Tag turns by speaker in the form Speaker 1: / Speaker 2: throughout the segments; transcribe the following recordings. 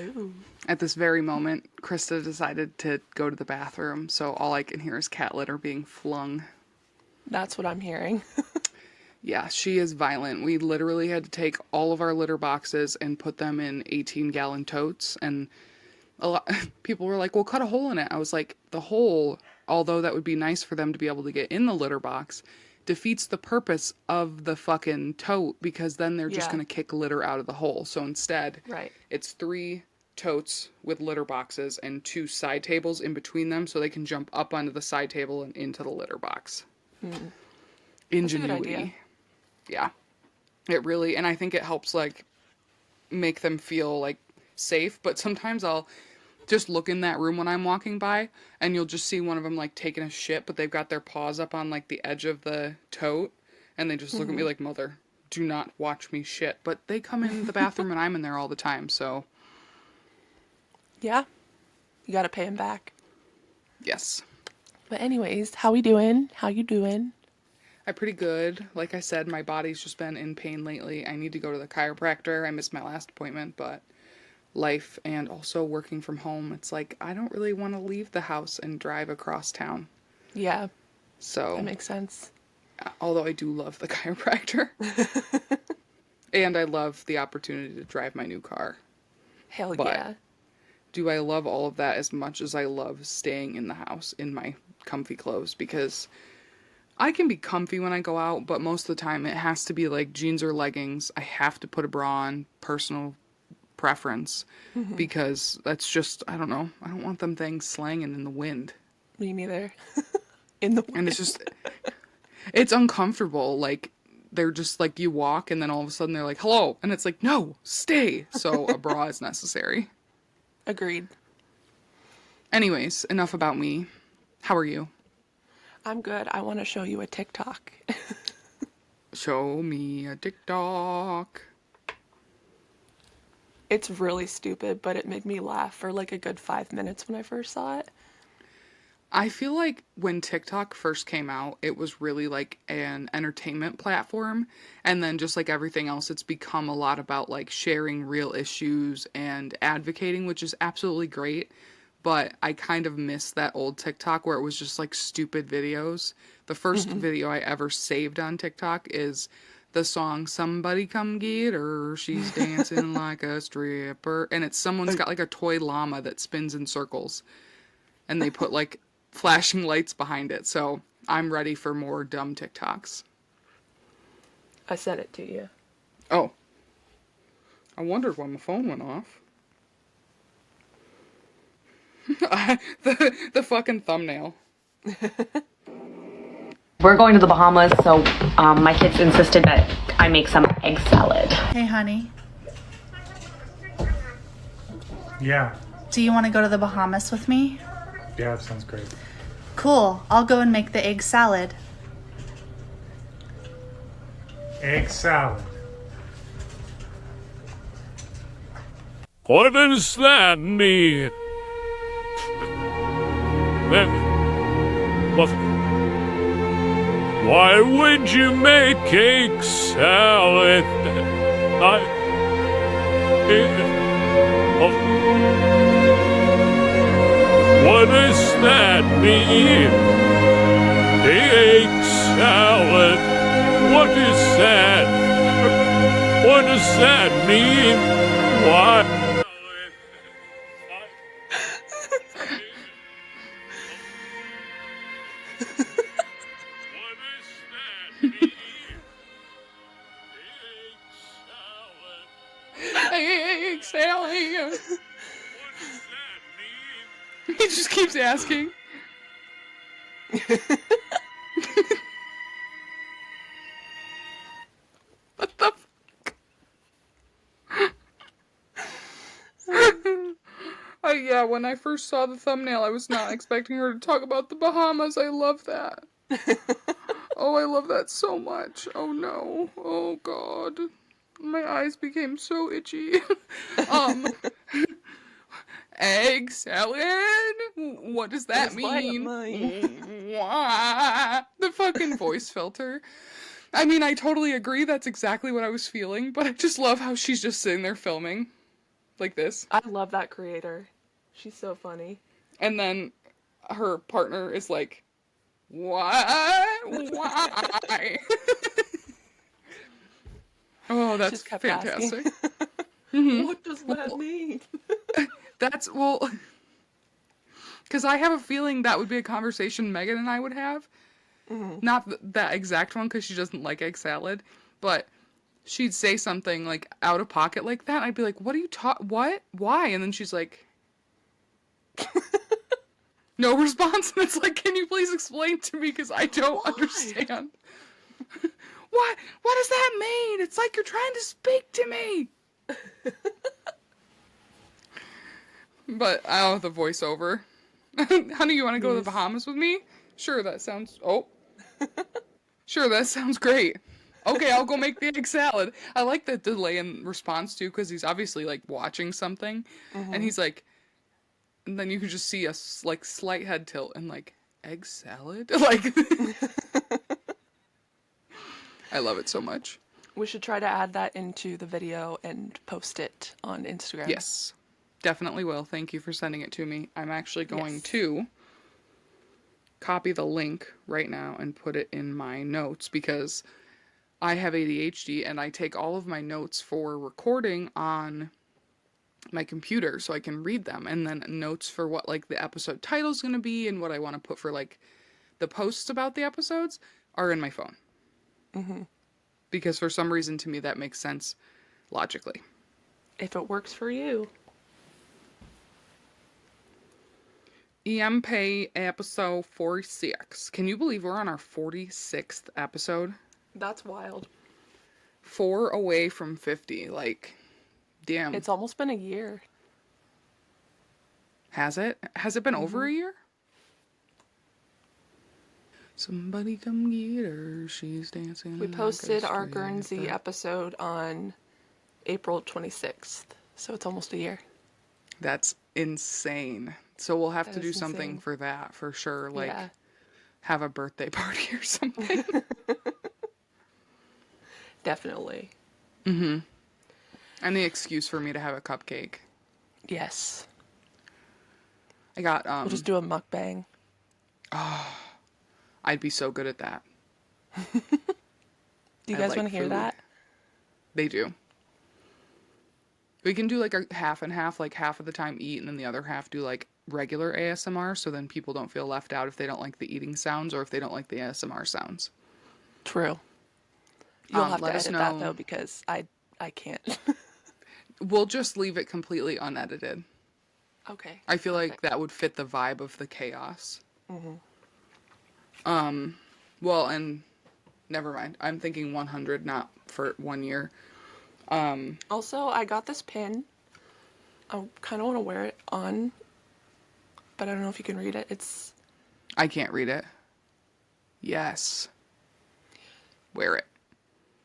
Speaker 1: Ooh.
Speaker 2: At this very moment, Krista decided to go to the bathroom, so all I can hear is cat litter being flung.
Speaker 1: That's what I'm hearing.
Speaker 2: Yeah, she is violent. We literally had to take all of our litter boxes and put them in 18-gallon totes, and a lot people were like, "Well, cut a hole in it." I was like, "The hole, although that would be nice for them to be able to get in the litter box, defeats the purpose of the fucking tote because then they're just
Speaker 1: Yeah.
Speaker 2: going to kick litter out of the hole." So instead,
Speaker 1: Right.
Speaker 2: it's 3 totes with litter boxes and 2 side tables in between them so they can jump up onto the side table and into the litter box.
Speaker 1: That's a good idea.
Speaker 2: Ingenuity. Yeah. It really, and I think it helps like make them feel like safe, but sometimes I'll just look in that room when I'm walking by and you'll just see one of them like taking a shit, but they've got their paws up on like the edge of the tote and they just look at me like, "Mother, do not watch me shit." But they come in the bathroom and I'm in there all the time, so
Speaker 1: Yeah. You gotta pay him back.
Speaker 2: yes.
Speaker 1: But anyways, how we doing? How you doing?
Speaker 2: I'm pretty good. Like I said, my body's just been in pain lately. I need to go to the chiropractor. I missed my last appointment, but life and also working from home, it's like I don't really want to leave the house and drive across town.
Speaker 1: Yeah, that
Speaker 2: So,
Speaker 1: makes sense.
Speaker 2: although I do love the chiropractor and I love the opportunity to drive my new car.
Speaker 1: Hell
Speaker 2: But
Speaker 1: yeah.
Speaker 2: do I love all of that as much as I love staying in the house in my comfy clothes? Because I can be comfy when I go out, but most of the time it has to be like jeans or leggings. I have to put a bra on, personal preference, because that's just, I don't know, I don't want them things slanging in the wind.
Speaker 1: Me neither. In the
Speaker 2: And
Speaker 1: wind.
Speaker 2: it's uncomfortable. Like, they're just like, you walk and then all of a sudden they're like, "Hello." And it's like, "No, stay." So a bra is necessary.
Speaker 1: Agreed.
Speaker 2: Anyways, enough about me. How are you?
Speaker 1: I'm good. I want to show you a TikTok.
Speaker 2: Show me a TikTok.
Speaker 1: It's really stupid, but it made me laugh for like a good 5 minutes when I first saw it.
Speaker 2: I feel like when TikTok first came out, it was really like an entertainment platform. And then just like everything else, it's become a lot about like sharing real issues and advocating, which is absolutely great. But I kind of miss that old TikTok where it was just like stupid videos. The first video I ever saved on TikTok is the song "Somebody Come Get Her, She's Dancing Like a Stripper." And it's someone's got like a toy llama that spins in circles. And they put like flashing lights behind it. So I'm ready for more dumb TikToks.
Speaker 1: I sent it to you.
Speaker 2: Oh, I wondered why my phone went off. the fucking thumbnail.
Speaker 3: We're going to the Bahamas, so my kids insisted that I make some egg salad.
Speaker 4: Hey, honey,
Speaker 5: Yeah,
Speaker 4: do you want to go to the Bahamas with me?
Speaker 5: that sounds great.
Speaker 4: Cool, I'll go and make the egg salad.
Speaker 5: Egg salad.
Speaker 6: What does that mean? What? Why would you make egg salad? What does that mean? Egg salad. What is that? What does that mean? Why?
Speaker 2: Egg salad. He just keeps asking. What the yeah, when I first saw the thumbnail, I was not expecting her to talk about the Bahamas. I love that. Oh, I love that so much. Oh no. Oh god. My eyes became so itchy. um Egg salad? What does that mean? Wah. The fucking voice filter. I mean, I totally agree. That's exactly what I was feeling, but I just love how she's just sitting there filming. like this.
Speaker 1: I love that creator. She's so funny.
Speaker 2: And then her partner is like, what? Why? Oh, that's
Speaker 1: Just kept asking.
Speaker 2: fantastic.
Speaker 1: What does that mean?
Speaker 2: That's, well, because I have a feeling that would be a conversation Megan and I would have. Not that exact one, because she doesn't like egg salad, but she'd say something like out of pocket like that. And I'd be like, what are you what? Why? And then she's like, no response. And it's like, can you please explain to me? Because I don't understand. What? What does that mean? It's like you're trying to speak to me. But oh, the voiceover. Honey, you want to go to the Bahamas with me? Sure, that sounds. Oh. Sure, that sounds great. Okay, I'll go make the egg salad. I like the delay in response too, because he's obviously like watching something, and he's like, and then you can just see a like slight head tilt and like egg salad. Like, I love it so much.
Speaker 1: We should try to add that into the video and post it on Instagram.
Speaker 2: Yes, definitely will. Thank you for sending it to me. I'm actually going
Speaker 1: Yes.
Speaker 2: to copy the link right now and put it in my notes because I have ADHD and I take all of my notes for recording on my computer so I can read them, and then notes for what like the episode title is going to be and what I want to put for like the posts about the episodes are in my phone. Because for some reason to me that makes sense logically.
Speaker 1: If it works for you.
Speaker 2: EMP episode 46. Can you believe we're on our 46th episode?
Speaker 1: That's wild.
Speaker 2: 4 away from 50. Like, damn.
Speaker 1: It's almost been a year.
Speaker 2: Has it? Has it been over a year? Somebody come get her. She's dancing.
Speaker 1: We
Speaker 2: like a
Speaker 1: posted our
Speaker 2: stripper.
Speaker 1: Guernsey episode on April 26th. So it's almost a year.
Speaker 2: That's insane. So we'll have
Speaker 1: That
Speaker 2: to do
Speaker 1: is
Speaker 2: something
Speaker 1: insane.
Speaker 2: for that for sure. Like,
Speaker 1: Yeah.
Speaker 2: have a birthday party or something.
Speaker 1: Definitely.
Speaker 2: Any excuse for me to have a cupcake.
Speaker 1: Yes.
Speaker 2: I got,
Speaker 1: We'll just do a mukbang.
Speaker 2: I'd be so good at that.
Speaker 1: Do you
Speaker 2: I
Speaker 1: guys
Speaker 2: like
Speaker 1: want to hear
Speaker 2: food.
Speaker 1: that?
Speaker 2: They do. We can do like a half and half, like half of the time eat and then the other half do like regular ASMR, so then people don't feel left out if they don't like the eating sounds or if they don't like the ASMR sounds.
Speaker 1: True. You'll have to
Speaker 2: let us
Speaker 1: edit that
Speaker 2: know.
Speaker 1: though because I can't.
Speaker 2: We'll just leave it completely unedited.
Speaker 1: Okay.
Speaker 2: I feel like
Speaker 1: perfect.
Speaker 2: that would fit the vibe of the chaos. Well, and never mind. I'm thinking 100, not for 1 year.
Speaker 1: Also, I got this pin. I kind of want to wear it on, but I don't know if you can read it. It's
Speaker 2: I can't read it. Yes. Wear it.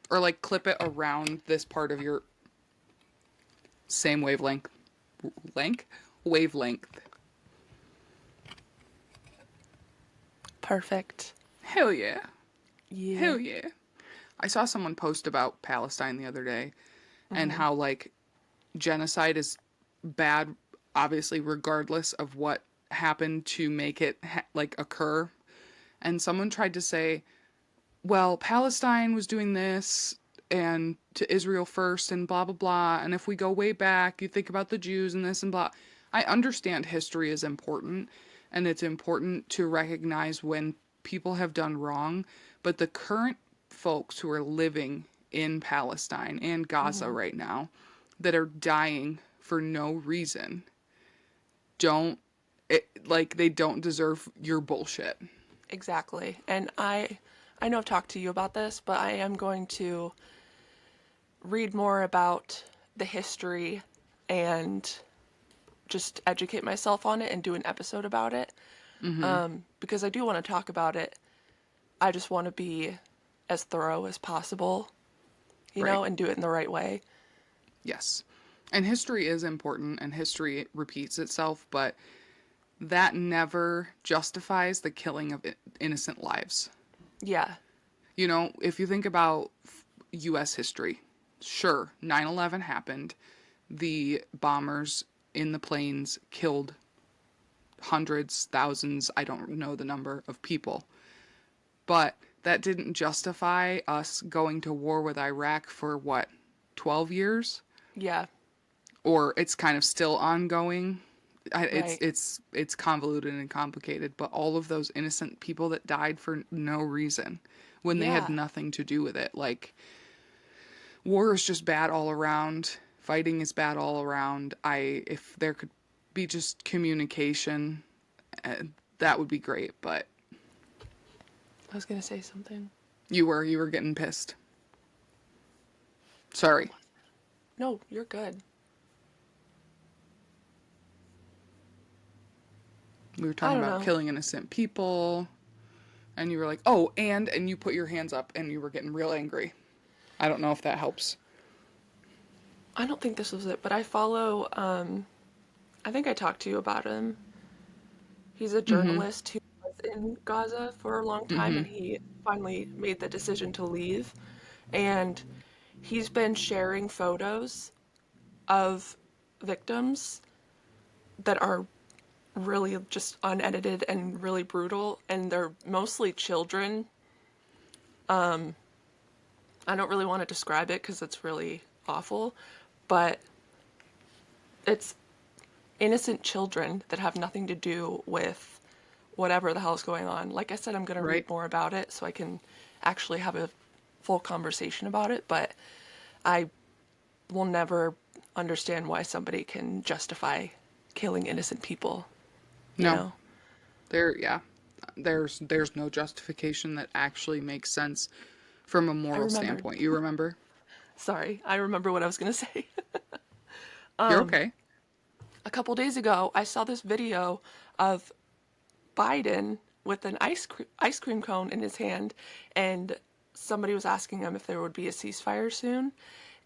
Speaker 2: Or like clip it around this part of your same wavelength. Wavelength.
Speaker 1: perfect.
Speaker 2: Hell yeah.
Speaker 1: Yeah.
Speaker 2: Hell yeah. I saw someone post about Palestine the other day and how like genocide is bad, obviously, regardless of what happened to make it like occur. And someone tried to say, well, Palestine was doing this and to Israel first and blah, blah, blah. And if we go way back, you think about the Jews and this and blah. I understand history is important and it's important to recognize when people have done wrong. But the current folks who are living in Palestine and Gaza right now that are dying for no reason they don't deserve your bullshit.
Speaker 1: Exactly. And I know I've talked to you about this, but I am going to read more about the history and just educate myself on it and do an episode about it. Because I do want to talk about it. I just want to be as thorough as possible, you know,
Speaker 2: Right.
Speaker 1: and do it in the right way.
Speaker 2: Yes. And history is important and history repeats itself, but that never justifies the killing of innocent lives.
Speaker 1: Yeah.
Speaker 2: You know, if you think about U.S. history, sure, 9/11 happened. the bombers in the planes killed hundreds, thousands, I don't know the number of people. But that didn't justify us going to war with Iraq for what, 12 years?
Speaker 1: Yeah.
Speaker 2: Or it's kind of still ongoing.
Speaker 1: Right.
Speaker 2: It's convoluted and complicated, but all of those innocent people that died for no reason when they had
Speaker 1: Yeah.
Speaker 2: nothing to do with it. Like, war is just bad all around. Fighting is bad all around. If there could be just communication, that would be great, but
Speaker 1: I was gonna say something.
Speaker 2: you were getting pissed. Sorry.
Speaker 1: No, you're good.
Speaker 2: We were
Speaker 1: I
Speaker 2: talking
Speaker 1: don't
Speaker 2: about
Speaker 1: know.
Speaker 2: killing innocent people, and you were like, "Oh, and you put your hands up and you were getting real angry." I don't know if that helps.
Speaker 1: I don't think this was it, but I follow, I think I talked to you about him. He's a journalist who was in Gaza for a long time and he finally made the decision to leave. And he's been sharing photos of victims that are really just unedited and really brutal, and they're mostly children. I don't really want to describe it because it's really awful, but it's innocent children that have nothing to do with whatever the hell is going on. Like I said, I'm going to
Speaker 2: Right.
Speaker 1: read more about it so I can actually have a full conversation about it, but I will never understand why somebody can justify killing innocent people. You
Speaker 2: No.
Speaker 1: know?
Speaker 2: There's no justification that actually makes sense from a moral
Speaker 1: remembered.
Speaker 2: standpoint. You remember?
Speaker 1: Sorry, I remember what I was going to say.
Speaker 2: You're okay.
Speaker 1: A couple days ago, I saw this video of Biden with an ice cream cone in his hand, and somebody was asking him if there would be a ceasefire soon,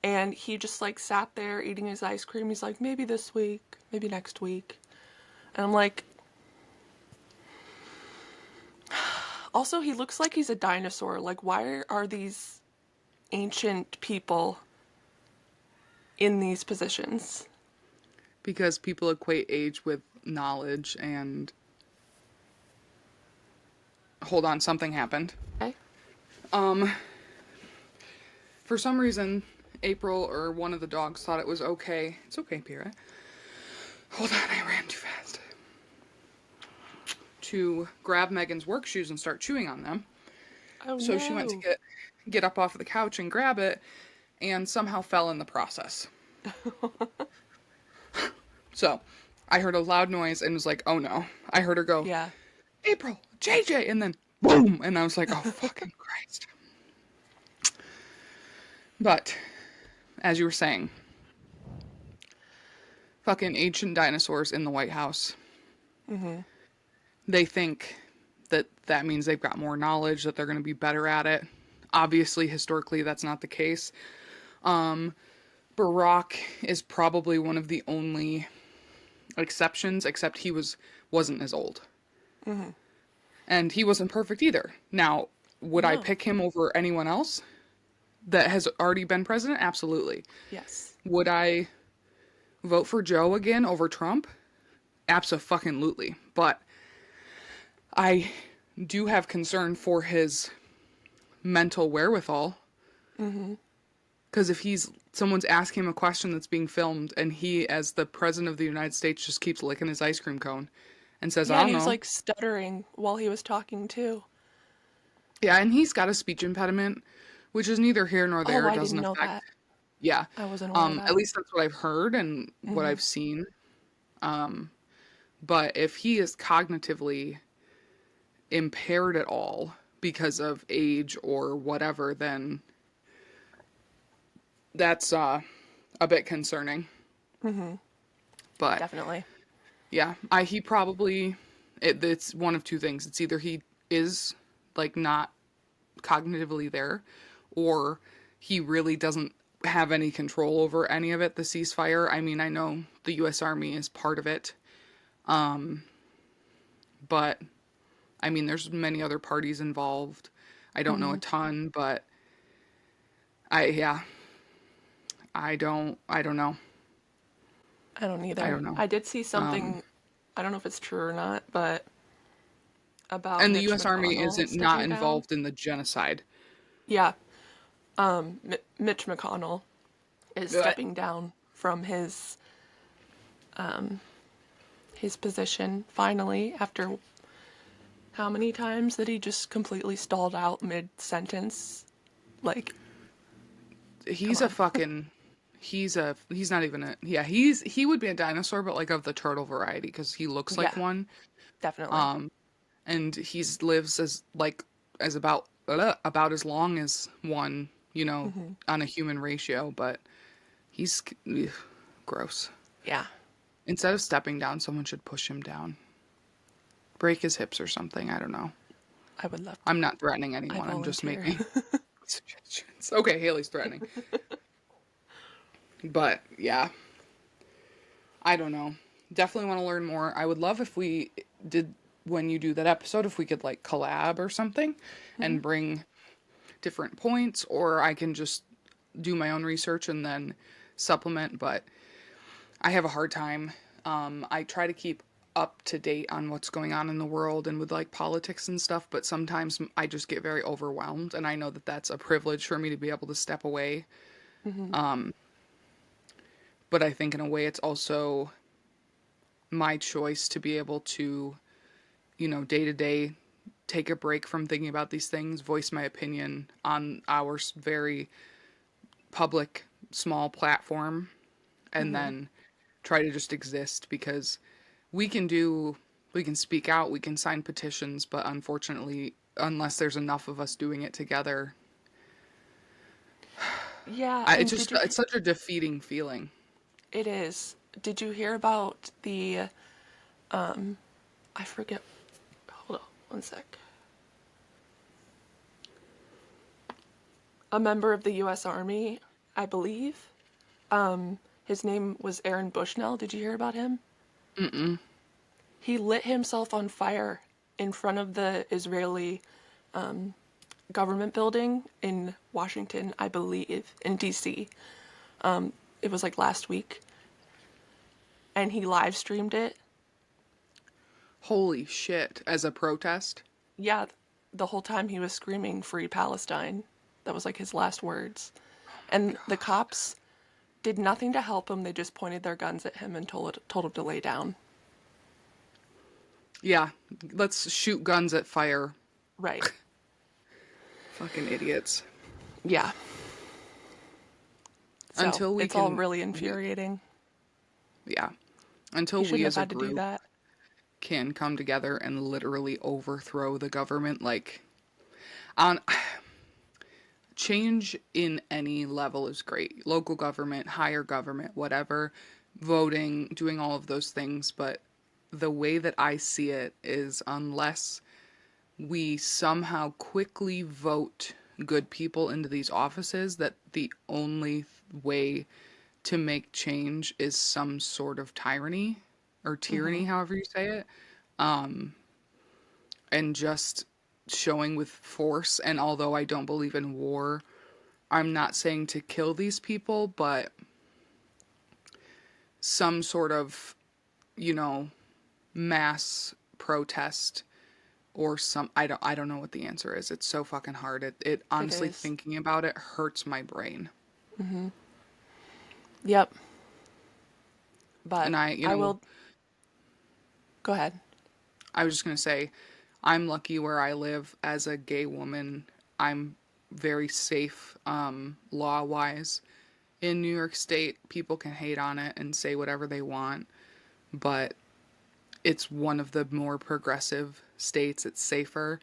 Speaker 1: and he just like sat there eating his ice cream. He's like, maybe this week, maybe next week, and I'm like, also he looks like he's a dinosaur. Like, why are these ancient people in these positions?
Speaker 2: Because people equate age with knowledge and hold on, something happened.
Speaker 1: Okay.
Speaker 2: For some reason, April or one of the dogs thought it was okay. It's okay, Pira. Hold on, I ran too fast. To grab Megan's work shoes and start chewing on them.
Speaker 1: Oh
Speaker 2: So
Speaker 1: no.
Speaker 2: she went to get up off of the couch and grab it and somehow fell in the process. So I heard a loud noise and was like, oh no. I heard her go,
Speaker 1: Yeah.
Speaker 2: April, JJ, and then boom. And I was like, oh fucking Christ. But as you were saying, fucking ancient dinosaurs in the White House. They think that that means they've got more knowledge, that they're going to be better at it. Obviously, historically, that's not the case. Barack is probably one of the only exceptions, except he wasn't as old. And he wasn't perfect either. Now, would I
Speaker 1: No.
Speaker 2: pick him over anyone else that has already been president? Absolutely.
Speaker 1: Yes.
Speaker 2: Would I vote for Joe again over Trump? Abso-fucking-lutely. But I do have concern for his mental wherewithal. Because if someone's asking him a question that's being filmed and he, as the president of the United States, just keeps licking his ice cream cone and says,
Speaker 1: Yeah,
Speaker 2: I
Speaker 1: and
Speaker 2: don't
Speaker 1: he was
Speaker 2: know.
Speaker 1: like stuttering while he was talking too.
Speaker 2: Yeah, and he's got a speech impediment, which is neither here nor there.
Speaker 1: Oh,
Speaker 2: It
Speaker 1: I
Speaker 2: doesn't
Speaker 1: didn't know
Speaker 2: affect.
Speaker 1: that.
Speaker 2: Yeah.
Speaker 1: I wasn't aware of that.
Speaker 2: At least that's what I've heard and what I've seen. But if he is cognitively impaired at all because of age or whatever, then that's a bit concerning. But
Speaker 1: Definitely.
Speaker 2: yeah, he probably it's one of two things. It's either he is like not cognitively there, or he really doesn't have any control over any of it. The ceasefire. I mean, I know the U.S. Army is part of it, but I mean, there's many other parties involved. I don't know a ton, but I don't know.
Speaker 1: I don't either.
Speaker 2: I don't know.
Speaker 1: I did see something, I don't know if it's true or not, but about
Speaker 2: And the
Speaker 1: Mitch
Speaker 2: U.S. Army
Speaker 1: McConnell
Speaker 2: isn't not
Speaker 1: stepping down.
Speaker 2: involved in the genocide.
Speaker 1: Yeah, Mitch McConnell is
Speaker 2: Blech.
Speaker 1: stepping down from his position finally after how many times that he just completely stalled out mid-sentence? Like,
Speaker 2: He's a fucking. He's not even a. Yeah, he would be a dinosaur, but like of the turtle variety because he looks like
Speaker 1: Yeah.
Speaker 2: one.
Speaker 1: definitely.
Speaker 2: And he's lives as about as long as one, on a human ratio, but he's ugh, gross.
Speaker 1: Yeah.
Speaker 2: Instead of stepping down, someone should push him down. Break his hips or something, I don't know.
Speaker 1: I would love to.
Speaker 2: I'm not threatening anyone, I'm just
Speaker 1: volunteer.
Speaker 2: making suggestions. Okay, Haley's threatening. But yeah. I don't know. Definitely want to learn more. I would love if we did, when you do that episode, if we could like collab or something and bring different points, or I can just do my own research and then supplement. But I have a hard time. I try to keep up to date on what's going on in the world and with like politics and stuff, but sometimes I just get very overwhelmed, and I know that that's a privilege for me to be able to step away. But I think in a way it's also my choice to be able to, day to day, take a break from thinking about these things, voice my opinion on our very public, small platform, and then try to just exist, because we can speak out, we can sign petitions, but unfortunately, unless there's enough of us doing it together,
Speaker 1: Yeah.
Speaker 2: it's
Speaker 1: and
Speaker 2: just,
Speaker 1: did you,
Speaker 2: it's such a defeating feeling.
Speaker 1: it is. Did you hear about the, I forget, hold on one sec. A member of the U.S. Army, I believe. His name was Aaron Bushnell. Did you hear about him? Mm-mm. He lit himself on fire in front of the Israeli government building in Washington, I believe, in D.C. It was like last week. And he live streamed it.
Speaker 2: Holy shit, as a protest?
Speaker 1: Yeah, the whole time he was screaming "Free Palestine." That was like his last words. And the cops did nothing to help him. They just pointed their guns at him and told him to lay down.
Speaker 2: Yeah, let's shoot guns at fire.
Speaker 1: Right.
Speaker 2: Fucking idiots.
Speaker 1: Yeah. So,
Speaker 2: Until we
Speaker 1: it's all
Speaker 2: can-
Speaker 1: really infuriating.
Speaker 2: Yeah. Until
Speaker 1: You shouldn't
Speaker 2: we
Speaker 1: have
Speaker 2: as a
Speaker 1: had to do
Speaker 2: group
Speaker 1: that.
Speaker 2: can come together and literally overthrow the government, like, on change in any level is great. Local government, higher government, whatever, voting, doing all of those things, but the way that I see it is, unless we somehow quickly vote good people into these offices, that the only way to make change is some sort of tyranny or tyranny, however you say it. And just showing with force. And although I don't believe in war, I'm not saying to kill these people, but some sort of, mass protest or some, I don't know what the answer is. It's so fucking hard. It honestly,
Speaker 1: is.
Speaker 2: thinking about it hurts my brain.
Speaker 1: Yep. But
Speaker 2: And
Speaker 1: I will... Go ahead.
Speaker 2: I was just going to say, I'm lucky where I live as a gay woman. I'm very safe, law-wise. In New York State, people can hate on it and say whatever they want, but it's one of the more progressive states. It's safer,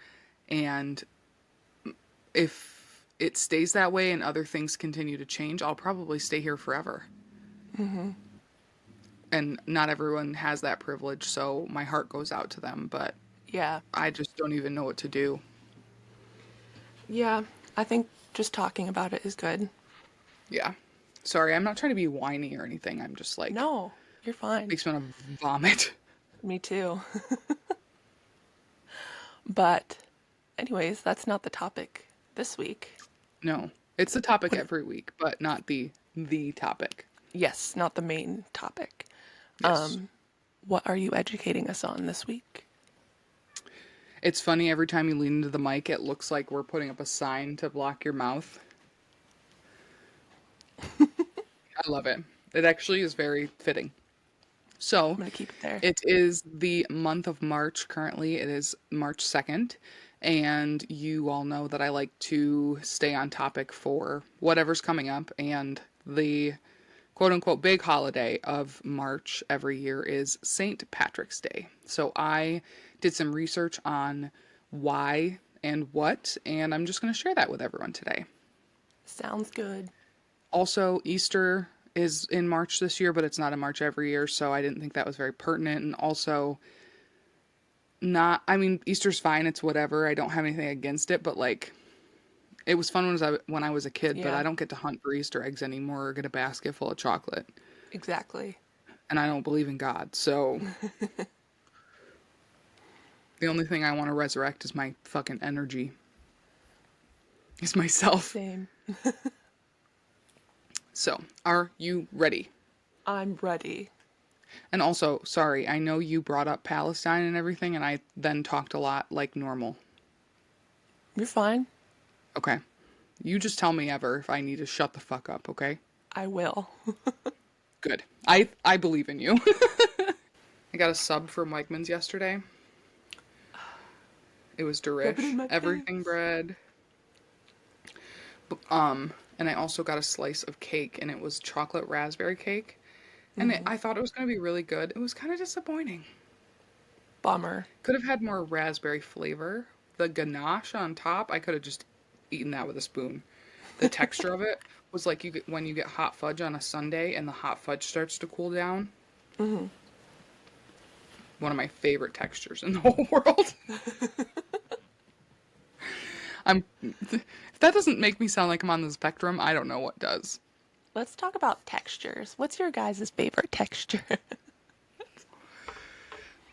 Speaker 2: and if it stays that way and other things continue to change, I'll probably stay here forever. And not everyone has that privilege, so my heart goes out to them, but
Speaker 1: Yeah.
Speaker 2: I just don't even know what to do.
Speaker 1: Yeah. I think just talking about it is good.
Speaker 2: Yeah. Sorry, I'm not trying to be whiny or anything. I'm just like,
Speaker 1: No, you're fine.
Speaker 2: makes me want to vomit.
Speaker 1: Me too. But anyways, that's not the topic this week.
Speaker 2: No, it's the topic every week, but not the topic.
Speaker 1: Yes, not the main topic.
Speaker 2: Yes.
Speaker 1: What are you educating us on this week?
Speaker 2: It's funny, every time you lean into the mic, it looks like we're putting up a sign to block your mouth. I love it. It actually is very fitting. So,
Speaker 1: I'm gonna keep it there.
Speaker 2: it is the month of March currently. It is March 2nd. And you all know that I like to stay on topic for whatever's coming up. And the quote unquote big holiday of March every year is St. Patrick's Day. So I did some research on why and what, and I'm just going to share that with everyone today.
Speaker 1: Sounds good.
Speaker 2: Also, Easter is in March this year, but it's not in March every year, so I didn't think that was very pertinent. And also, Easter's fine, it's whatever. I don't have anything against it, but like, it was fun when I was a kid, but
Speaker 1: Yeah.
Speaker 2: I don't get to hunt for Easter eggs anymore or get a basket full of chocolate.
Speaker 1: Exactly.
Speaker 2: And I don't believe in God, so the only thing I want to resurrect is my fucking energy. Is myself.
Speaker 1: Same.
Speaker 2: So, are you ready?
Speaker 1: I'm ready.
Speaker 2: And also, sorry, I know you brought up Palestine and everything, and I then talked a lot like normal.
Speaker 1: You're fine.
Speaker 2: Okay. You just tell me ever if I need to shut the fuck up, okay?
Speaker 1: I will.
Speaker 2: Good. I believe in you. I got a sub from Wegmans yesterday. It was
Speaker 1: Rub it in
Speaker 2: delish,
Speaker 1: my
Speaker 2: everything
Speaker 1: face.
Speaker 2: bread. And I also got a slice of cake, and it was chocolate raspberry cake. And I thought it was going to be really good. It was kind of disappointing.
Speaker 1: Bummer.
Speaker 2: Could have had more raspberry flavor. The ganache on top, I could have just eaten that with a spoon. The texture of it was like when you get hot fudge on a sundae and the hot fudge starts to cool down. Mm-hmm. One of my favorite textures in the whole world. If that doesn't make me sound like I'm on the spectrum, I don't know what does.
Speaker 1: Let's talk about textures. What's your guys' favorite texture?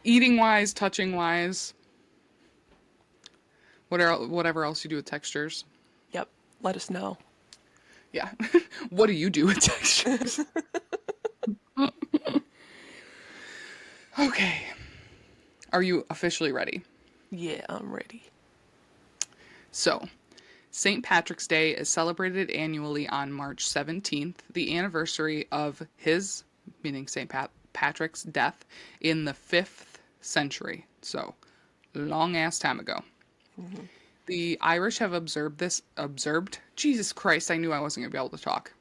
Speaker 2: Eating wise, touching wise, whatever else you do with textures.
Speaker 1: Yep. Let us know.
Speaker 2: Yeah. What do you do with textures? Okay. Are you officially ready?
Speaker 1: Yeah, I'm ready.
Speaker 2: So, St. Patrick's Day is celebrated annually on March 17th, the anniversary of his, meaning St. Patrick's death, in the 5th century. So, long ass time ago. Mm-hmm. The Irish have observed? Jesus Christ, I knew I wasn't going to be able to talk.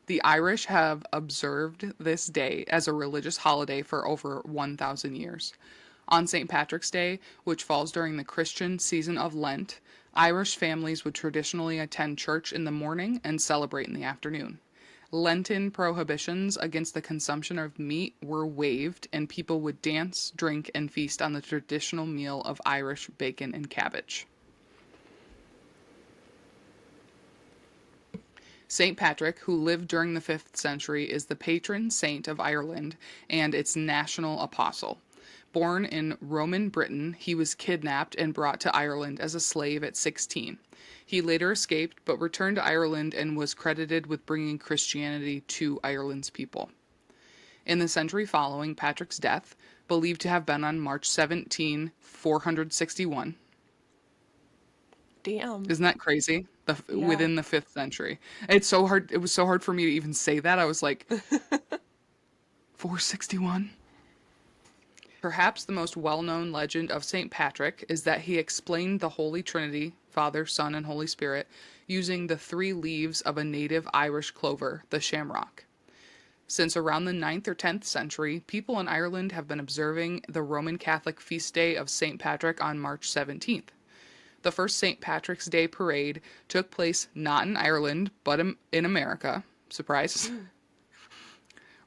Speaker 2: The Irish have observed this day as a religious holiday for over 1,000 years. On St. Patrick's Day, which falls during the Christian season of Lent, Irish families would traditionally attend church in the morning and celebrate in the afternoon. Lenten prohibitions against the consumption of meat were waived, and people would dance, drink, and feast on the traditional meal of Irish bacon and cabbage. St. Patrick, who lived during the 5th century, is the patron saint of Ireland and its national apostle. Born in Roman Britain, he was kidnapped and brought to Ireland as a slave at 16. He later escaped, but returned to Ireland and was credited with bringing Christianity to Ireland's people. In the century following Patrick's death, believed to have been on March 17, 461.
Speaker 1: Damn.
Speaker 2: Isn't that crazy?
Speaker 1: Yeah.
Speaker 2: Within the 5th century. It's so hard. It was so hard for me to even say that. I was like, 461? Perhaps the most well-known legend of St. Patrick is that he explained the Holy Trinity, Father, Son, and Holy Spirit, using the 3 leaves of a native Irish clover, the shamrock. Since around the 9th or 10th century, people in Ireland have been observing the Roman Catholic feast day of St. Patrick on March 17th. The first St. Patrick's Day parade took place not in Ireland, but in America. Surprise.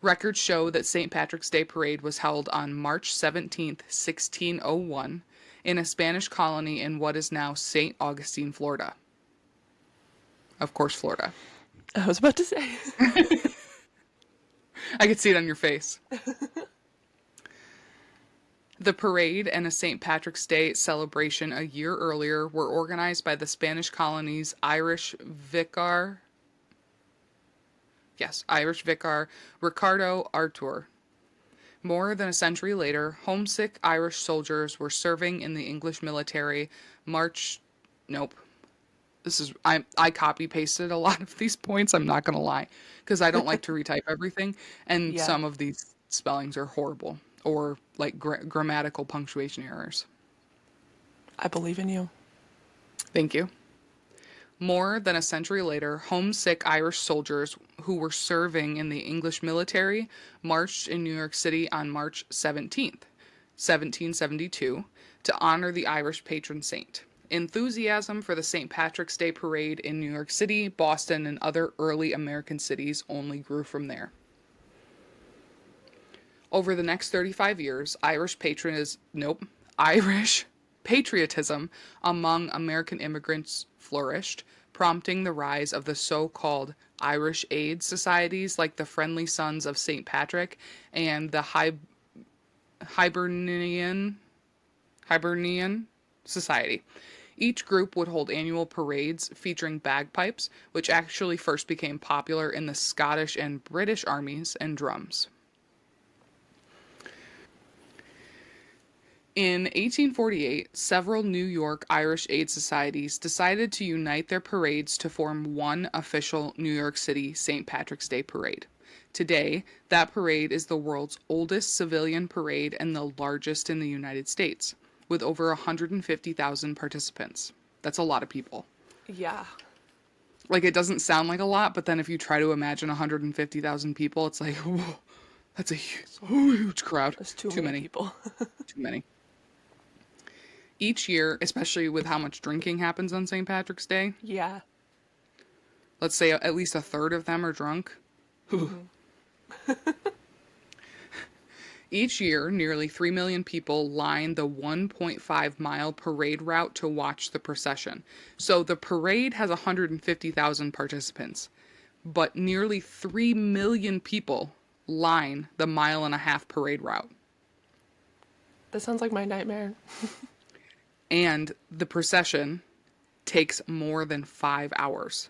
Speaker 2: Records show that St. Patrick's Day parade was held on March 17th, 1601, in a Spanish colony in what is now St. Augustine, Florida. Of course, Florida.
Speaker 1: I was about to say.
Speaker 2: I could see it on your face. The parade and a St. Patrick's Day celebration a year earlier were organized by the Spanish colony's Irish vicar. Yes, Irish vicar Ricardo Artur. More than a century later, homesick Irish soldiers were serving in the English military. March. Nope. I copy pasted a lot of these points. I'm not gonna lie, because I don't like to retype everything, and
Speaker 1: Yeah.
Speaker 2: some of these spellings are horrible or like grammatical punctuation errors.
Speaker 1: I believe in you.
Speaker 2: Thank you. More than a century later, homesick Irish soldiers who were serving in the English military marched in New York City on March 17th, 1772, to honor the Irish patron saint. Enthusiasm for the St. Patrick's Day parade in New York City, Boston, and other early American cities only grew from there. Over the next 35 years, Irish patriotism among American immigrants flourished, prompting the rise of the so-called Irish aid societies like the Friendly Sons of St. Patrick and the Hibernian Society. Each group would hold annual parades featuring bagpipes, which actually first became popular in the Scottish and British armies, and drums. In 1848, several New York Irish Aid Societies decided to unite their parades to form one official New York City St. Patrick's Day parade. Today, that parade is the world's oldest civilian parade and the largest in the United States, with over 150,000 participants. That's a lot of people.
Speaker 1: Yeah.
Speaker 2: Like, it doesn't sound like a lot, but then if you try to imagine 150,000 people, it's like, whoa, that's a huge crowd.
Speaker 1: There's too many people.
Speaker 2: Too many. Each year, especially with how much drinking happens on St. Patrick's Day,
Speaker 1: Yeah.
Speaker 2: let's say at least a third of them are drunk. Each year, nearly 3 million people line the 1.5-mile parade route to watch the procession. So the parade has 150,000 participants, but nearly 3 million people line the 1.5-mile parade route.
Speaker 1: That sounds like my nightmare.
Speaker 2: And the procession takes more than 5 hours.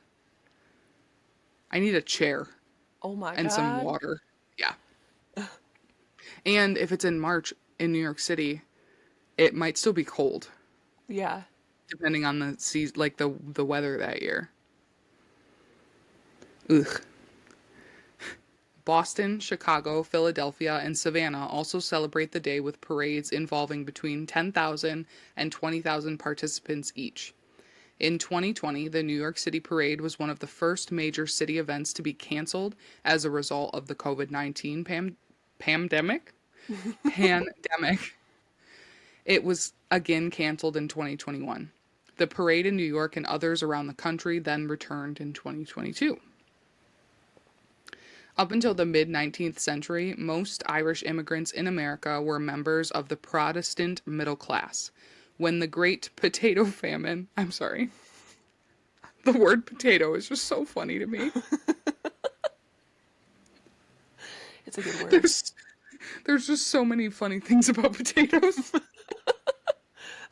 Speaker 2: I need a chair
Speaker 1: Oh my
Speaker 2: and
Speaker 1: god.
Speaker 2: some water. Yeah. And if it's in March in New York City, it might still be cold,
Speaker 1: Yeah.
Speaker 2: depending on the season, like the weather that year. Ugh. Boston, Chicago, Philadelphia, and Savannah also celebrate the day with parades involving between 10,000 and 20,000 participants each. In 2020, the New York City Parade was one of the first major city events to be canceled as a result of the COVID-19 pandemic. It was again canceled in 2021. The parade in New York and others around the country then returned in 2022. Up until the mid-19th century, most Irish immigrants in America were members of the Protestant middle class. When the Great Potato Famine, I'm sorry, the word potato is just so funny to me.
Speaker 1: It's a good word.
Speaker 2: There's just so many funny things about potatoes.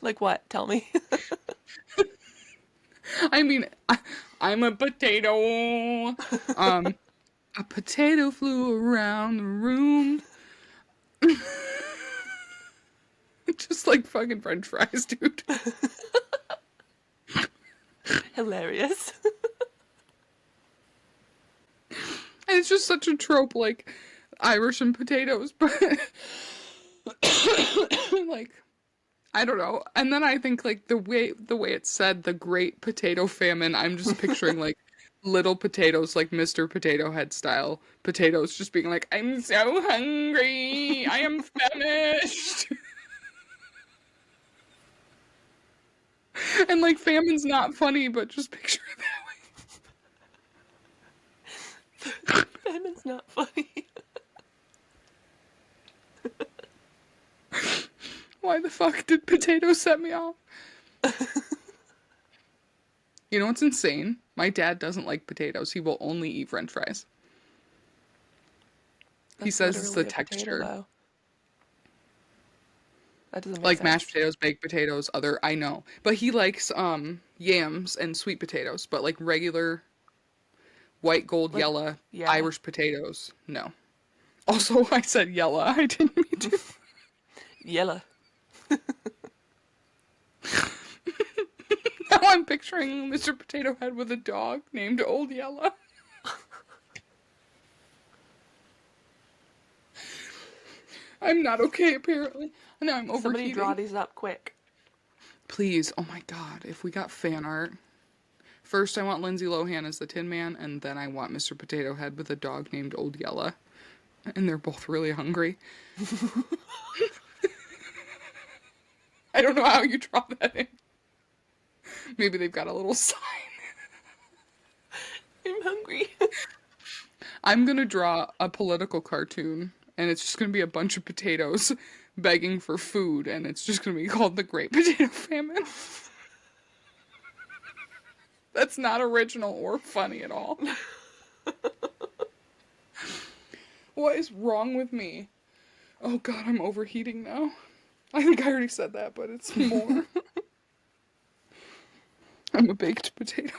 Speaker 1: Like what? Tell me.
Speaker 2: I mean, I'm a potato. A potato flew around the room. Just like fucking French fries, dude.
Speaker 1: Hilarious.
Speaker 2: And it's just such a trope, like Irish and potatoes, but like I don't know. And then I think like the way it's said, the Great Potato Famine, I'm just picturing like little potatoes, like Mr. Potato Head style potatoes, just being like, I'm so hungry, I am famished. And like famine's not funny, but just picture it that way.
Speaker 1: Famine's not funny.
Speaker 2: Why the fuck did potatoes set me off? You know what's insane? My dad doesn't like potatoes. He will only eat French fries. He
Speaker 1: That's
Speaker 2: says it's the
Speaker 1: literally a potato,
Speaker 2: texture.
Speaker 1: though. That doesn't make
Speaker 2: Like
Speaker 1: sense.
Speaker 2: mashed potatoes, baked potatoes, I know. But he likes yams and sweet potatoes, but like regular White, gold, yellow,
Speaker 1: yeah.
Speaker 2: Irish potatoes. No. Also, I said yellow. I didn't mean to.
Speaker 1: Yellow.
Speaker 2: Now I'm picturing Mr. Potato Head with a dog named Old Yellow. I'm not okay, apparently. Now I'm overheating.
Speaker 1: Somebody draw these up quick.
Speaker 2: Please, oh my god, if we got fan art. First, I want Lindsay Lohan as the Tin Man, and then I want Mr. Potato Head with a dog named Old Yella. And they're both really hungry. I don't know how you draw that in. Maybe they've got a little sign.
Speaker 1: I'm hungry.
Speaker 2: I'm gonna draw a political cartoon, and it's just gonna be a bunch of potatoes begging for food, and it's just gonna be called the Great Potato Famine. That's not original or funny at all. What is wrong with me? Oh god, I'm overheating now. I think I already said that, but it's more. I'm a baked potato.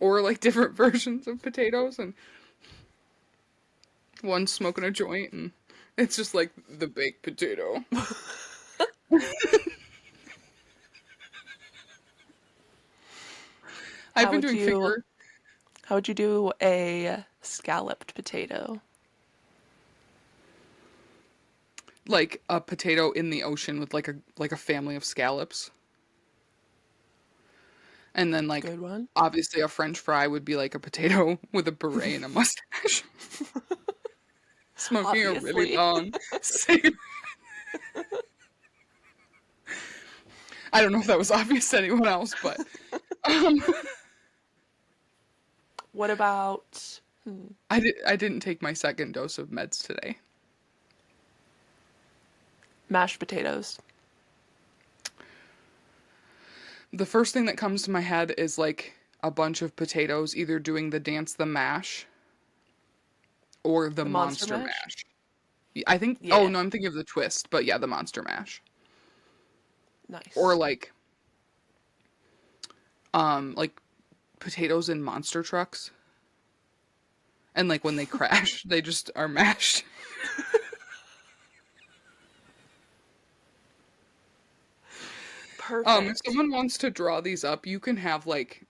Speaker 2: Or like different versions of potatoes, and one's smoking a joint, and it's just like the baked potato. I've been doing finger.
Speaker 1: How would you do a scalloped potato?
Speaker 2: Like a potato in the ocean with like a family of scallops. And then like
Speaker 1: Good one.
Speaker 2: obviously a French fry would be like a potato with a beret and a mustache. Smoking a really
Speaker 1: Obviously.
Speaker 2: long cigarette. I don't know if that was obvious to anyone else, but
Speaker 1: What about
Speaker 2: I didn't take my second dose of meds today.
Speaker 1: mashed potatoes?
Speaker 2: The first thing that comes to my head is like a bunch of potatoes either doing the dance the mash or the monster mash. I think
Speaker 1: Yeah.
Speaker 2: oh no, I'm thinking of the twist, but yeah, the monster mash.
Speaker 1: Nice.
Speaker 2: Or like potatoes in monster trucks. And like when they crash, they just are mashed.
Speaker 1: Perfect.
Speaker 2: If someone wants to draw these up, you can have like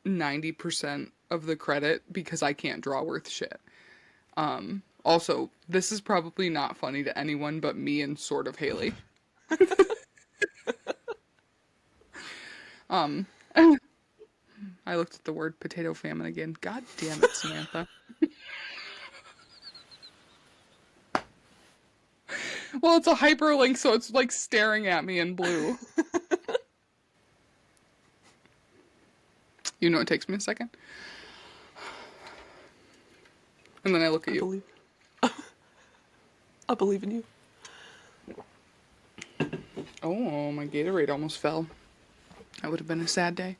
Speaker 2: 90% of the credit because I can't draw worth shit. Also, this is probably not funny to anyone but me and sort of Haley. I looked at the word potato famine again. God damn it, Samantha. Well, it's a hyperlink, so it's like staring at me in blue. You know it takes me a second. And then I look at you.
Speaker 1: I believe in you.
Speaker 2: Oh, my Gatorade almost fell. That would have been a sad day.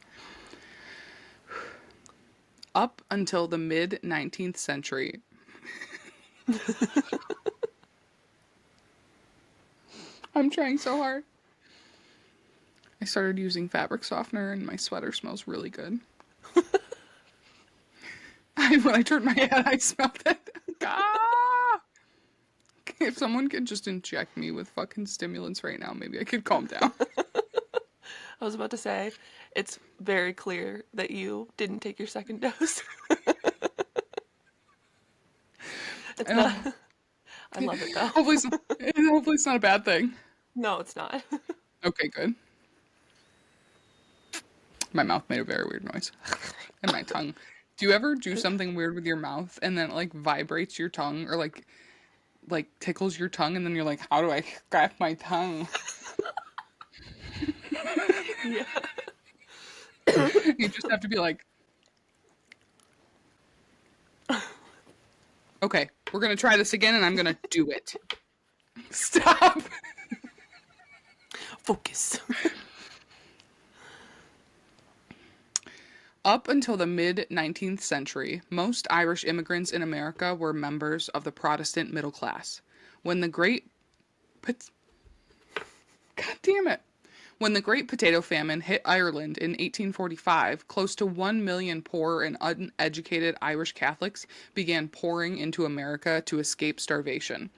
Speaker 2: Up until the mid 19th century. I'm trying so hard. I started using fabric softener and my sweater smells really good. When I turned my head, I smelled it. Ah! If someone could just inject me with fucking stimulants right now, maybe I could calm down.
Speaker 1: I was about to say, it's very clear that you didn't take your second dose. It's not. I love it though.
Speaker 2: Hopefully it's not a bad thing.
Speaker 1: No, it's not.
Speaker 2: Okay, good. My mouth made a very weird noise. And my tongue. Do you ever do something weird with your mouth and then it like vibrates your tongue or like tickles your tongue and then you're like, how do I scratch my tongue?
Speaker 1: Yeah.
Speaker 2: You just have to be like, okay, we're gonna try this again and I'm gonna do it. Stop.
Speaker 1: Focus.
Speaker 2: Up until the mid 19th century, most Irish immigrants in America were members of the Protestant middle class. When the Great When the Great Potato Famine hit Ireland in 1845, close to 1 million poor and uneducated Irish Catholics began pouring into America to escape starvation.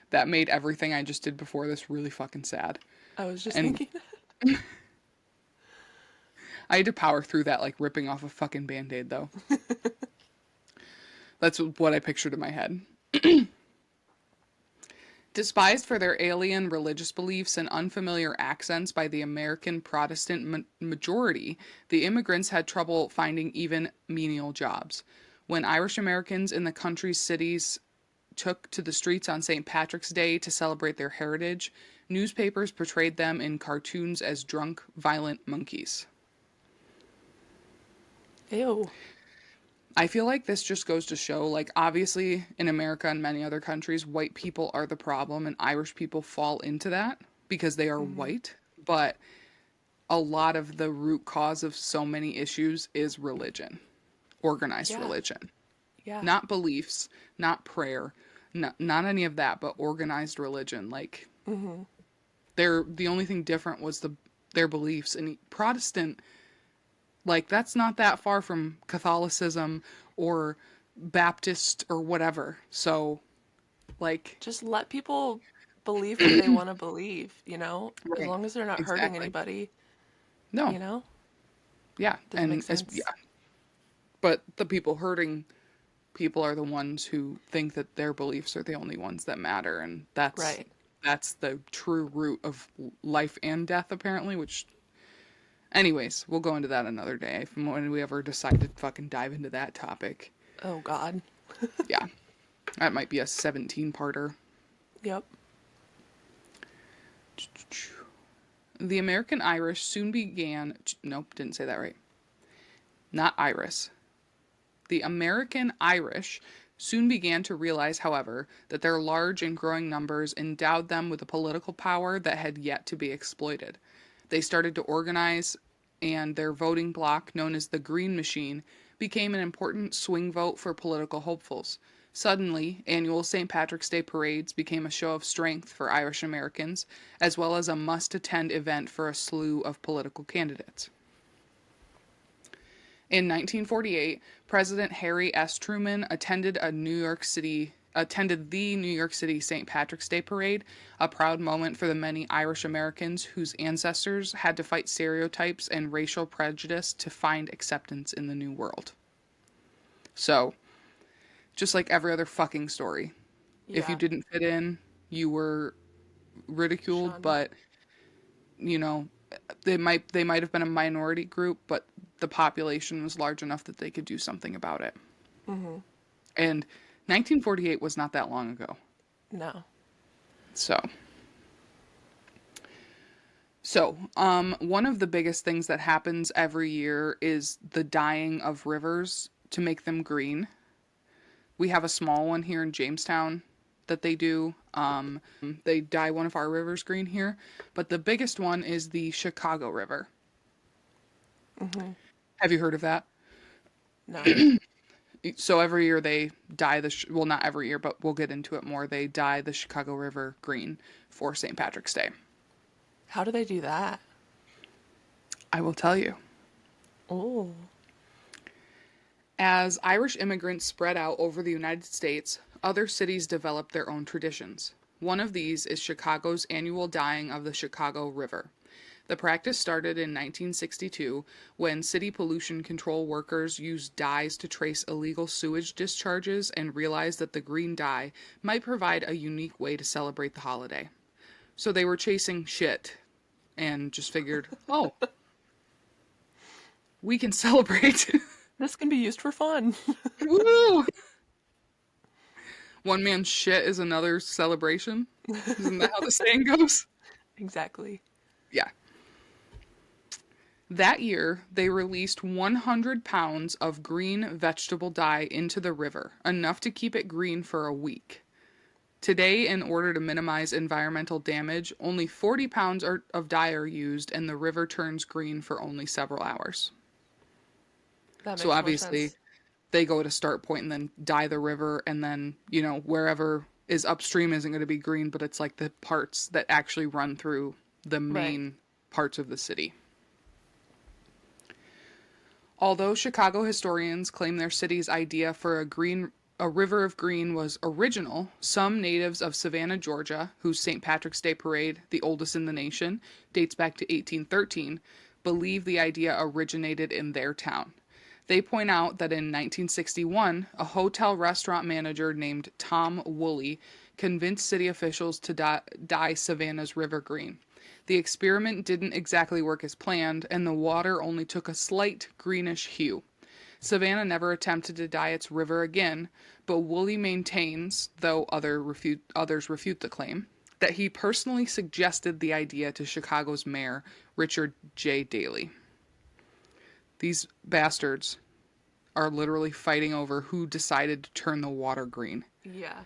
Speaker 2: That made everything I just did before this really fucking sad.
Speaker 1: I was just
Speaker 2: And
Speaker 1: thinking.
Speaker 2: I had to power through that like ripping off a fucking Band-Aid, though. That's what I pictured in my head. Despised for their alien religious beliefs and unfamiliar accents by the American Protestant majority, the immigrants had trouble finding even menial jobs. When Irish Americans in the country's cities took to the streets on St. Patrick's Day to celebrate their heritage, newspapers portrayed them in cartoons as drunk, violent monkeys.
Speaker 1: Ew.
Speaker 2: I feel like this just goes to show, like, obviously in America and many other countries, white people are the problem and Irish people fall into that because they are white. But a lot of the root cause of so many issues is religion, organized
Speaker 1: Yeah.
Speaker 2: religion.
Speaker 1: Yeah.
Speaker 2: Not beliefs, not prayer, not any of that, but organized religion. Like, the only thing different was their beliefs. And Protestant, like, that's not that far from Catholicism or Baptist or whatever. So, like,
Speaker 1: Just let people believe what they want to believe, you know? As
Speaker 2: Right.
Speaker 1: long as they're not hurting
Speaker 2: Exactly.
Speaker 1: anybody,
Speaker 2: no,
Speaker 1: you know?
Speaker 2: yeah,
Speaker 1: Doesn't make sense.
Speaker 2: yeah. But the people hurting people are the ones who think that their beliefs are the only ones that matter, and
Speaker 1: Right.
Speaker 2: that's the true root of life and death, apparently. Which, anyways, we'll go into that another day when we ever decide to fucking dive into that topic.
Speaker 1: Oh, God.
Speaker 2: Yeah, that might be a 17-parter.
Speaker 1: Yep.
Speaker 2: The American Irish soon began. Nope, didn't say that right. Not Iris. The American Irish soon began to realize, however, that their large and growing numbers endowed them with a political power that had yet to be exploited. They started to organize, and their voting bloc, known as the Green Machine, became an important swing vote for political hopefuls. Suddenly, annual St. Patrick's Day parades became a show of strength for Irish Americans, as well as a must-attend event for a slew of political candidates. In 1948, President Harry S. Truman attended the New York City St. Patrick's Day parade, a proud moment for the many Irish Americans whose ancestors had to fight stereotypes and racial prejudice to find acceptance in the new world. So, just like every other fucking story. If you
Speaker 1: Yeah.
Speaker 2: didn't fit in, you were ridiculed,
Speaker 1: Shunned.
Speaker 2: but you know, they might have been a minority group, but the population was large enough that they could do something about it. And 1948 was not that long ago.
Speaker 1: No.
Speaker 2: One of the biggest things that happens every year is the dyeing of rivers to make them green. We have a small one here in Jamestown that they do. They dye one of our rivers green here, but the biggest one is the Chicago River. Have you heard of that?
Speaker 1: No.
Speaker 2: So every year they dye well, not every year, but we'll get into it more. They dye the Chicago River green for St. Patrick's Day.
Speaker 1: How do they do that?
Speaker 2: I will tell you.
Speaker 1: Oh.
Speaker 2: As Irish immigrants spread out over the United States, other cities developed their own traditions. One of these is Chicago's annual dyeing of the Chicago River. The practice started in 1962 when city pollution control workers used dyes to trace illegal sewage discharges and realized that the green dye might provide a unique way to celebrate the holiday. So they were chasing shit and just figured, oh, we can celebrate.
Speaker 1: This can be used for fun.
Speaker 2: Woo! One man's shit is another celebration. Isn't that how the saying goes?
Speaker 1: Exactly.
Speaker 2: Yeah. That year, they released 100 pounds of green vegetable dye into the river, enough to keep it green for a week. Today, in order to minimize environmental damage, only 40 pounds of dye are used, and the river turns green for only several hours.
Speaker 1: That makes
Speaker 2: So
Speaker 1: more
Speaker 2: obviously,
Speaker 1: sense.
Speaker 2: they go at a start point and then dye the river, and then, you know, wherever is upstream isn't going to be green, but it's like the parts that actually run through the main parts of the city. Although Chicago historians claim their city's idea for a river of green was original, some natives of Savannah, Georgia, whose St. Patrick's Day parade, the oldest in the nation, dates back to 1813, believe the idea originated in their town. They point out that in 1961, a hotel restaurant manager named Tom Woolley convinced city officials to dye Savannah's river green. The experiment didn't exactly work as planned, and the water only took a slight greenish hue. Savannah never attempted to dye its river again, but Woolley maintains, though others refute the claim, that he personally suggested the idea to Chicago's mayor, Richard J. Daley. These bastards are literally fighting over who decided to turn the water green.
Speaker 1: Yeah.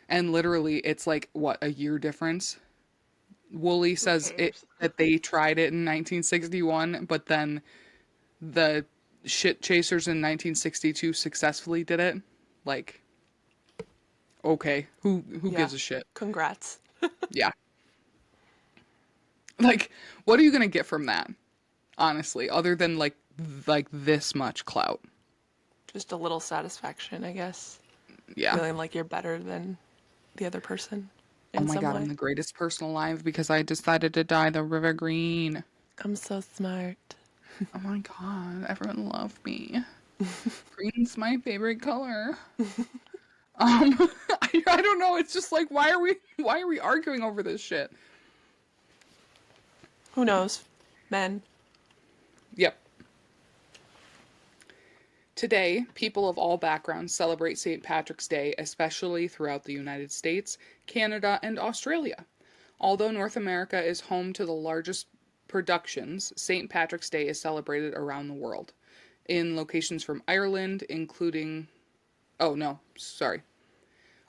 Speaker 2: And literally, it's like, what, a year difference? Woolley says
Speaker 1: cares?
Speaker 2: that they tried it in 1961, but then the shit chasers in 1962 successfully did it. Like, okay, who
Speaker 1: Yeah.
Speaker 2: gives a shit?
Speaker 1: Congrats.
Speaker 2: Yeah. Like, what are you gonna get from that? Honestly, other than like this much clout.
Speaker 1: Just a little satisfaction, I guess.
Speaker 2: Yeah.
Speaker 1: Feeling like you're better than the other person
Speaker 2: Oh
Speaker 1: in
Speaker 2: my
Speaker 1: some
Speaker 2: god,
Speaker 1: way.
Speaker 2: I'm the greatest person alive because I decided to dye the river green.
Speaker 1: I'm so smart.
Speaker 2: Oh my god, everyone love me. Green's my favorite color. I don't know, it's just like why are we arguing over this shit?
Speaker 1: Who knows? Men.
Speaker 2: Yep. Today, people of all backgrounds celebrate St. Patrick's Day, especially throughout the United States, Canada, and Australia. Although North America is home to the largest productions, St. Patrick's Day is celebrated around the world. In locations from Ireland, including... Oh, no, sorry.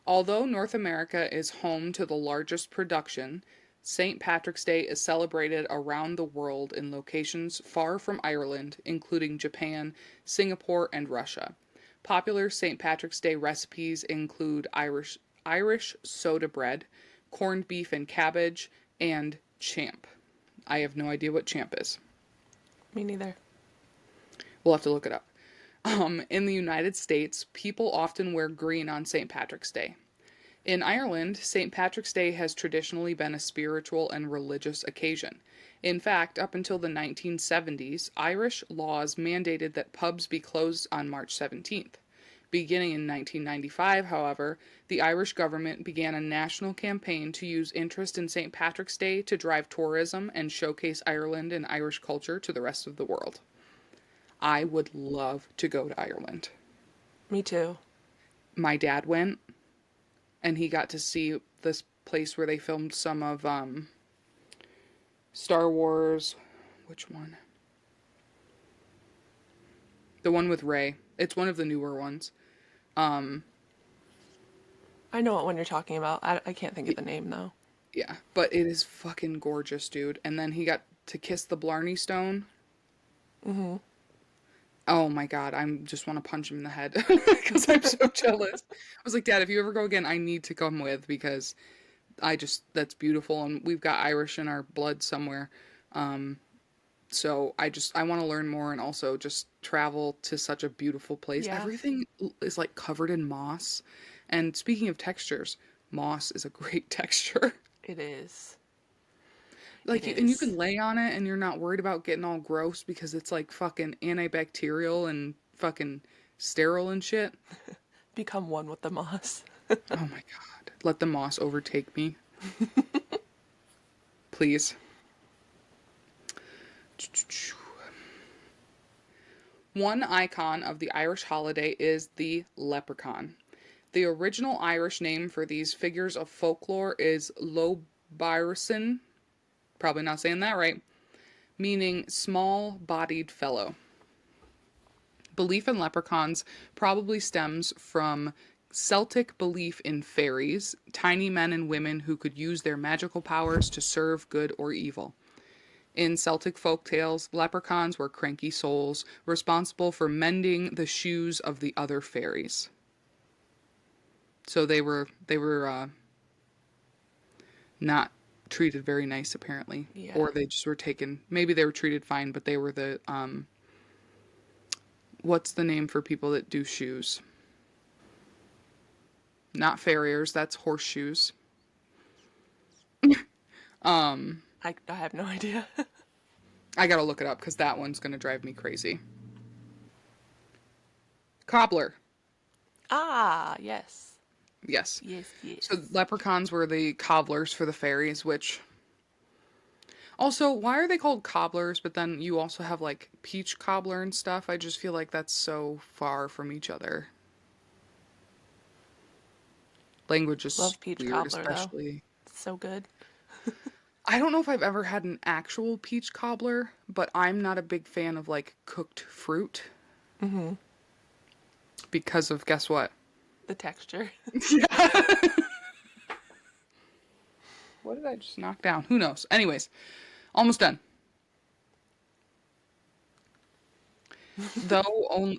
Speaker 2: Although North America is home to the largest production, St. Patrick's Day is celebrated around the world in locations far from Ireland, including Japan, Singapore, and Russia. Popular St. Patrick's Day recipes include Irish soda bread, corned beef and cabbage, and champ. I have no idea what champ is.
Speaker 1: Me neither.
Speaker 2: We'll have to look it up. In the United States, people often wear green on St. Patrick's Day. In Ireland, St. Patrick's Day has traditionally been a spiritual and religious occasion. In fact, up until the 1970s, Irish laws mandated that pubs be closed on March 17th. Beginning in 1995, however, the Irish government began a national campaign to use interest in St. Patrick's Day to drive tourism and showcase Ireland and Irish culture to the rest of the world. I would love to go to Ireland.
Speaker 1: Me too.
Speaker 2: My dad went, and he got to see this place where they filmed some of Star Wars. Which one? The one with Rey. It's one of the newer ones.
Speaker 1: I know what one you're talking about. I can't think of the name, though.
Speaker 2: Yeah, but it is fucking gorgeous, dude. And then he got to kiss the Blarney Stone. Mm-hmm. Oh my god, I just want to punch him in the head because I'm so jealous. I was like, Dad, if you ever go again, I need to come with because that's beautiful, and we've got Irish in our blood somewhere. So I want to learn more and also just travel to such a beautiful place.
Speaker 1: Yeah.
Speaker 2: Everything is like covered in moss. And speaking of textures, moss is a great texture.
Speaker 1: It is.
Speaker 2: Like,
Speaker 1: It
Speaker 2: and you
Speaker 1: is.
Speaker 2: can lay on it and you're not worried about getting all gross because it's like fucking antibacterial and fucking sterile and shit.
Speaker 1: Become one with the moss.
Speaker 2: Oh my god. Let the moss overtake me. Please. One icon of the Irish holiday is the leprechaun. The original Irish name for these figures of folklore is Lobhairisinn, probably not saying that right, meaning small-bodied fellow. Belief in leprechauns probably stems from Celtic belief in fairies, tiny men and women who could use their magical powers to serve good or evil. In Celtic folktales, leprechauns were cranky souls responsible for mending the shoes of the other fairies. So they were not treated very nice apparently.
Speaker 1: Yeah.
Speaker 2: Or they just were taken, maybe they were treated fine, but they were the what's the name for people that do shoes? Not farriers, that's horseshoes.
Speaker 1: I have no idea.
Speaker 2: I gotta look it up because that one's gonna drive me crazy. Cobbler.
Speaker 1: Ah, yes.
Speaker 2: Yes.
Speaker 1: Yes, yes.
Speaker 2: So leprechauns were the cobblers for the fairies, which also, why are they called cobblers, but then you also have like peach cobbler and stuff? I just feel like that's so far from each other. Language is
Speaker 1: Love peach
Speaker 2: weird,
Speaker 1: cobbler, though.
Speaker 2: especially.
Speaker 1: It's so good.
Speaker 2: I don't know if I've ever had an actual peach cobbler, but I'm not a big fan of like cooked fruit. Mm-hmm. Because of, guess what?
Speaker 1: The texture.
Speaker 2: What did I just knock down? Who knows? Anyways, almost done. Though only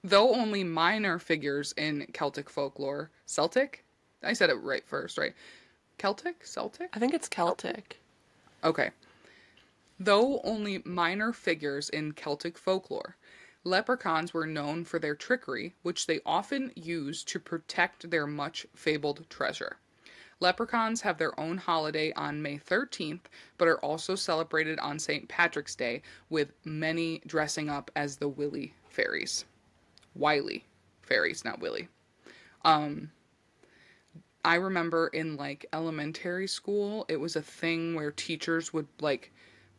Speaker 2: though only minor figures in Celtic folklore. Celtic? I said it right first, right? Celtic? Celtic?
Speaker 1: I think it's Celtic.
Speaker 2: Okay. Though only minor figures in Celtic folklore, leprechauns were known for their trickery, which they often used to protect their much fabled treasure. Leprechauns have their own holiday on May 13th, but are also celebrated on St. Patrick's Day, with many dressing up as the Willy fairies. Wiley fairies, not Willy. I remember in like elementary school, it was a thing where teachers would like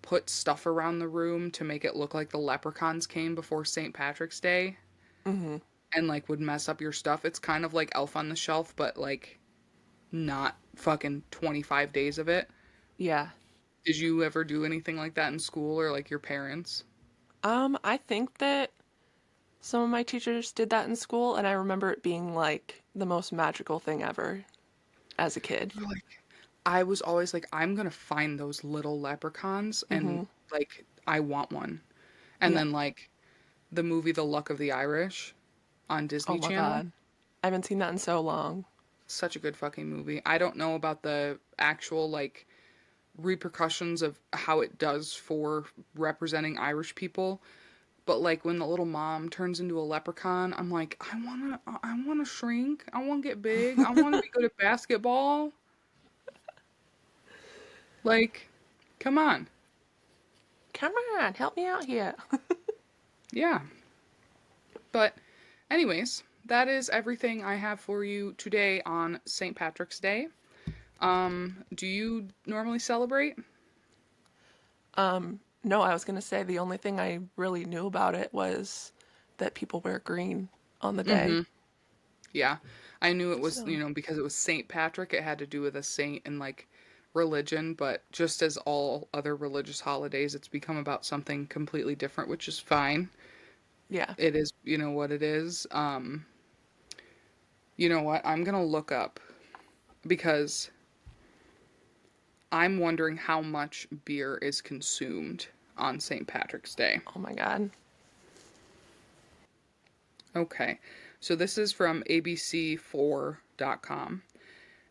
Speaker 2: put stuff around the room to make it look like the leprechauns came before St. Patrick's Day. Mm-hmm. And like would mess up your stuff. It's kind of like Elf on the Shelf, but like not fucking 25 days of it.
Speaker 1: Yeah.
Speaker 2: Did you ever do anything like that in school or like your parents?
Speaker 1: I think that some of my teachers did that in school, and I remember it being like the most magical thing ever as a kid.
Speaker 2: Like, I was always like, I'm gonna find those little leprechauns and like I want one. And then like the movie The Luck of the Irish on Disney
Speaker 1: Oh my
Speaker 2: Channel.
Speaker 1: God. I haven't seen that in so long.
Speaker 2: Such a good fucking movie. I don't know about the actual like repercussions of how it does for representing Irish people, but like when the little mom turns into a leprechaun, I'm like, I wanna shrink. I wanna get big. I wanna be good at basketball. Like, come on.
Speaker 1: Come on, help me out here.
Speaker 2: Yeah. But anyways, that is everything I have for you today on St. Patrick's Day. Do you normally celebrate?
Speaker 1: No, I was going to say the only thing I really knew about it was that people wear green on the day.
Speaker 2: Yeah. I knew it was,
Speaker 1: So-
Speaker 2: you know, because it was St. Patrick, it had to do with a saint and like religion, but just as all other religious holidays, it's become about something completely different, which is fine.
Speaker 1: Yeah.
Speaker 2: It is, you know what it is. You know what? I'm going to look up because I'm wondering how much beer is consumed on St. Patrick's Day.
Speaker 1: Oh my God.
Speaker 2: Okay. So this is from abc4.com.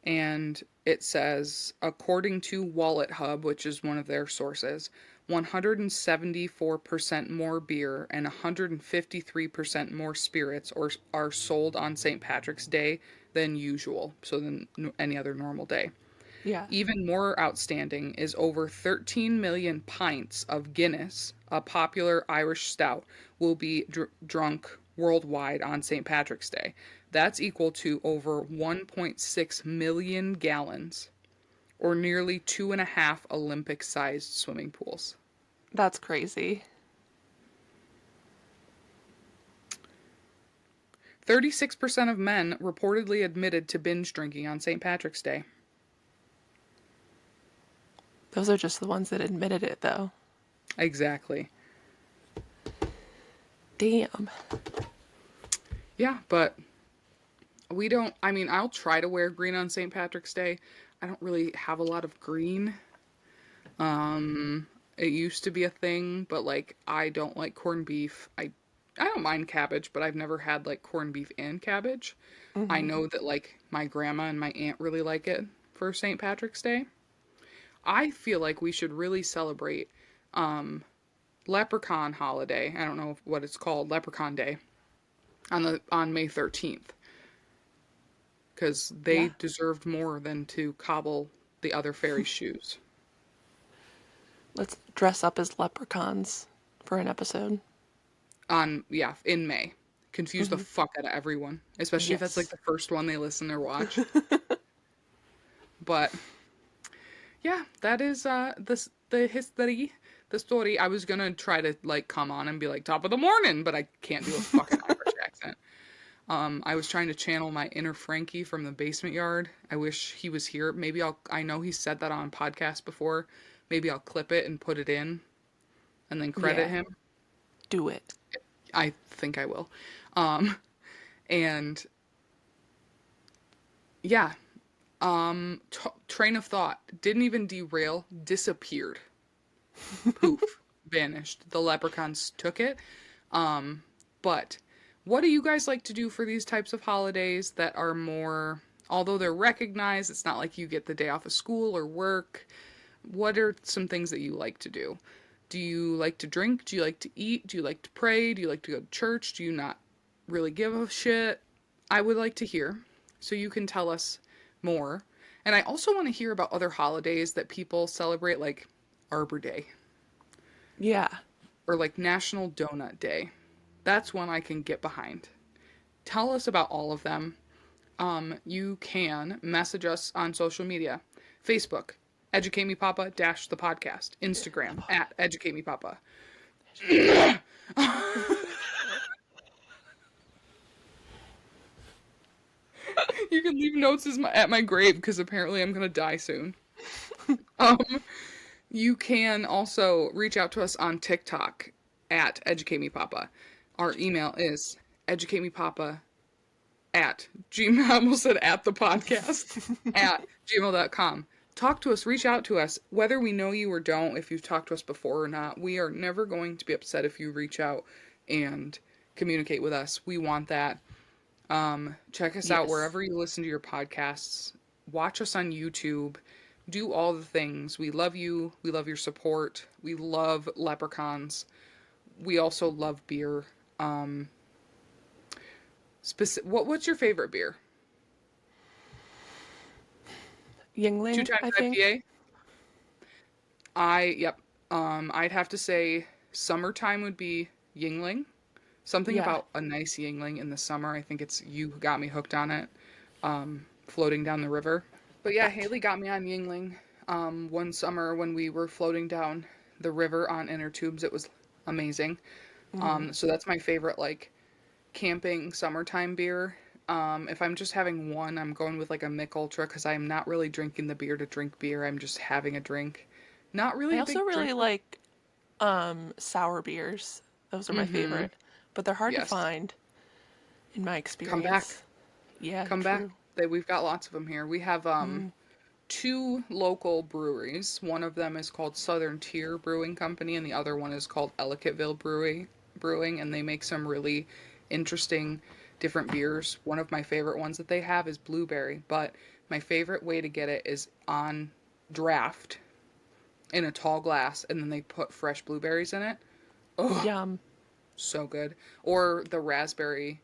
Speaker 2: And it says, according to Wallet Hub, which is one of their sources, 174% more beer and 153% more spirits are sold on St. Patrick's Day than usual, so than any other normal day.
Speaker 1: Yeah.
Speaker 2: Even more outstanding is over 13 million pints of Guinness, a popular Irish stout, will be drunk worldwide on St. Patrick's Day. That's equal to over 1.6 million gallons, or nearly 2.5 Olympic-sized swimming pools.
Speaker 1: That's crazy.
Speaker 2: 36% of men reportedly admitted to binge drinking on St. Patrick's Day.
Speaker 1: Those are just the ones that admitted it, though.
Speaker 2: Exactly.
Speaker 1: Damn.
Speaker 2: Yeah, but we don't, I mean, I'll try to wear green on St. Patrick's Day. I don't really have a lot of green. It used to be a thing, but like I don't like corned beef. I don't mind cabbage, but I've never had like corned beef and cabbage. I know that like my grandma and my aunt really like it for St. Patrick's Day. I feel like we should really celebrate Leprechaun holiday. I don't know what it's called, Leprechaun Day, on May 13th. Because they
Speaker 1: Yeah.
Speaker 2: deserved more than to cobble the other fairy shoes.
Speaker 1: Let's dress up as leprechauns for an episode.
Speaker 2: In May. Confuse the fuck out of everyone. Especially if that's like
Speaker 1: Yes.
Speaker 2: the first one they listen or watch. But yeah, that is the story. I was gonna try to like come on and be like top of the morning, but I can't do a fucking Irish accent. I was trying to channel my inner Frankie from the basement yard. I wish he was here. Maybe I know he said that on a podcast before. Maybe I'll clip it and put it in and then credit
Speaker 1: Yeah.
Speaker 2: him.
Speaker 1: Do it.
Speaker 2: I think I will. And yeah, train of thought didn't even derail, disappeared. Poof, vanished. The leprechauns took it. But what do you guys like to do for these types of holidays that are more, although they're recognized, it's not like you get the day off of school or work. What are some things that you like to do? Do you like to drink? Do you like to eat? Do you like to pray? Do you like to go to church? Do you not really give a shit? I would like to hear, so you can tell us more. And I also want to hear about other holidays that people celebrate, like Arbor Day
Speaker 1: Yeah.
Speaker 2: or like National Donut Day. That's one I can get behind. Tell us about all of them. You can message us on social media. Facebook, Educate Me Papa dash the podcast. Instagram at Educate Me Papa. You can leave notes at my grave because apparently I'm gonna die soon. Um, you can also reach out to us on TikTok at Educate Me Papa. Our email is educatemepapa at gmail. I almost said at the podcast at gmail.com. Talk to us, reach out to us, whether we know you or don't, if you've talked to us before or not. We are never going to be upset if you reach out and communicate with us. We want that. Check us out
Speaker 1: Yes.
Speaker 2: wherever you listen to your podcasts. Watch us on YouTube. Do all the things. We love you. We love your support. We love leprechauns. We also love beer. What's your favorite beer?
Speaker 1: Yingling,
Speaker 2: 2 times
Speaker 1: I think.
Speaker 2: IPA. I'd have to say summertime would be Yingling. Something
Speaker 1: Yeah.
Speaker 2: about a nice Yingling in the summer. I think it's you who got me hooked on it. Floating down the river. But yeah, Haley got me on Yingling. One summer when we were floating down the river on inner tubes. It was amazing. So that's my favorite like camping summertime beer. If I'm just having one, I'm going with like a Mick Ultra because I'm not really drinking the beer to drink beer. I'm just having a drink. Not really
Speaker 1: I
Speaker 2: a big
Speaker 1: also really
Speaker 2: drinker.
Speaker 1: like sour beers. Those are my favorite. But they're hard to
Speaker 2: Yes.
Speaker 1: find in my experience.
Speaker 2: Come back.
Speaker 1: Yeah,
Speaker 2: Come
Speaker 1: true.
Speaker 2: back. We've got lots of them here. We have 2 local breweries. One of them is called Southern Tier Brewing Company, and the other one is called Ellicottville Brewing, and they make some really interesting different beers. One of my favorite ones that they have is blueberry, but my favorite way to get it is on draft in a tall glass, and then they put fresh blueberries in it.
Speaker 1: Yum.
Speaker 2: So good. Or the raspberry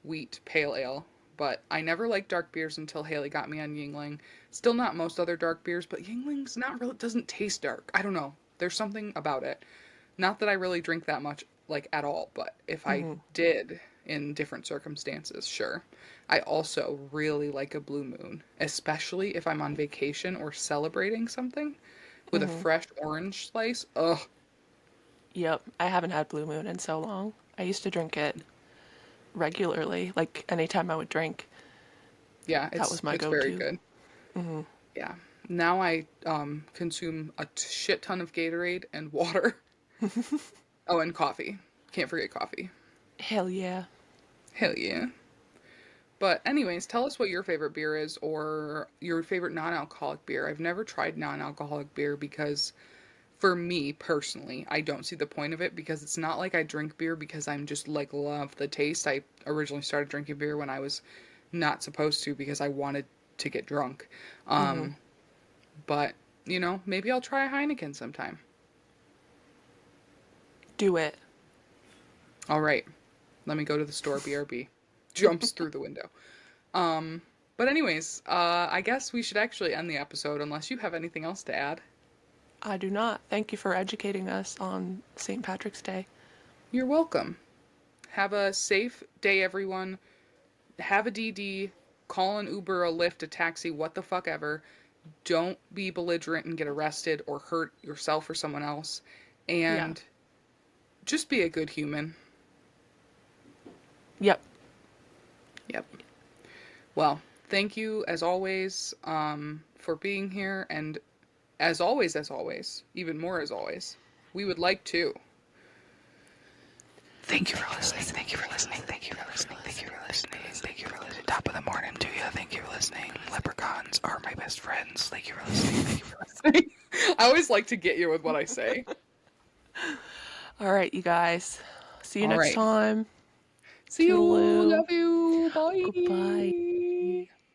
Speaker 2: wheat pale ale. But I never liked dark beers until Haley got me on Yingling. Still not most other dark beers, but Yingling's not really, doesn't taste dark. I don't know. There's something about it. Not that I really drink that much, like at all, but if I did in different circumstances, sure. I also really like a Blue Moon, especially if I'm on vacation or celebrating something with a fresh orange slice. Ugh.
Speaker 1: Yep. I haven't had Blue Moon in so long. I used to drink it regularly, like anytime I would drink.
Speaker 2: Yeah,
Speaker 1: That was my
Speaker 2: it's very
Speaker 1: go-to.
Speaker 2: good. Yeah. Now I consume a shit ton of Gatorade and water. Oh, and coffee. Can't forget coffee.
Speaker 1: Hell yeah.
Speaker 2: Hell yeah. But anyways, tell us what your favorite beer is or your favorite non-alcoholic beer. I've never tried non-alcoholic beer because for me personally, I don't see the point of it because it's not like I drink beer because I'm just like love the taste. I originally started drinking beer when I was not supposed to because I wanted to get drunk. But, you know, maybe I'll try a Heineken sometime.
Speaker 1: Do it.
Speaker 2: All right. Let me go to the store, BRB. Jumps through the window. But anyways, I guess we should actually end the episode unless you have anything else to add.
Speaker 1: I do not. Thank you for educating us on St. Patrick's Day.
Speaker 2: You're welcome. Have a safe day, everyone. Have a DD. Call an Uber, a Lyft, a taxi, what the fuck ever. Don't be belligerent and get arrested or hurt yourself or someone else. And just be a good human.
Speaker 1: Yep.
Speaker 2: Yep. Well, thank you as always for being here. And as always, even more as always, we would like to. Thank you for listening. Thank you for listening. Thank you for listening. Thank you for listening. Thank you for listening. Top of the morning to you. Thank you for listening. Leprechauns are my best friends. Thank you for listening. Thank you for listening. I always like to get you with what I say.
Speaker 1: All right, you guys. See you
Speaker 2: All
Speaker 1: next
Speaker 2: right.
Speaker 1: time.
Speaker 2: See you.
Speaker 1: Toodaloo.
Speaker 2: Love you. Bye.
Speaker 1: Goodbye.